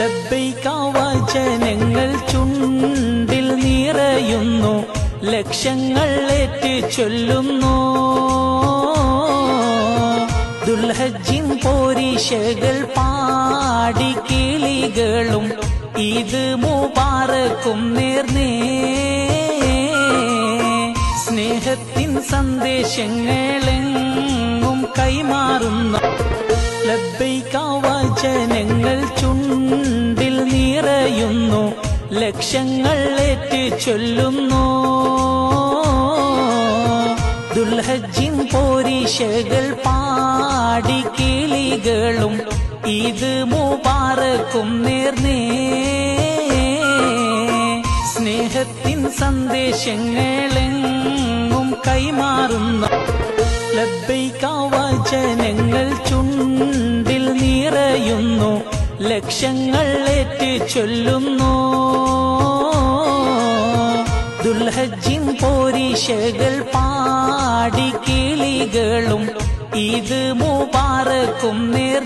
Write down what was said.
ലബ്ബൈക വചനങ്ങൾ ചുണ്ടിൽ നിറയുന്നു, ലക്ഷങ്ങൾ ഏറ്റ് ചൊല്ലുന്നു. ദുൽഹജ്ജിൻ പോരിശകൾ പാടി കിളികളും ഈദ് മുബാറക്കും നേർന്നേ. സ്നേഹത്തിൻ സന്ദേശങ്ങളെങ്ങും കൈമാറുന്ന ലബ്ബൈക വചനങ്ങൾ ചുണ്ടിൽ നിറയുന്നു, ലക്ഷങ്ങൾ ഏറ്റ് ചൊല്ലുന്നു. ദുൽഹജ്ജിൻ പോരിശകൾ പാടി കിളികളും ഈദ് മുബാറക്കും നേർന്നേ. സ്നേഹത്തിൻ സന്ദേശങ്ങളെങ്ങും കൈമാറുന്ന ലബ്ബൈക വചനങ്ങൾ ചുണ്ടിൽ നിറയുന്നു, ലക്ഷങ്ങൾ ഏറ്റ് ചൊല്ലുന്നു. ദുൽഹജ്ജിൻ പോരിശകൾ പാടി കിളികളും ഈദ് മുബാറക്കും നേർ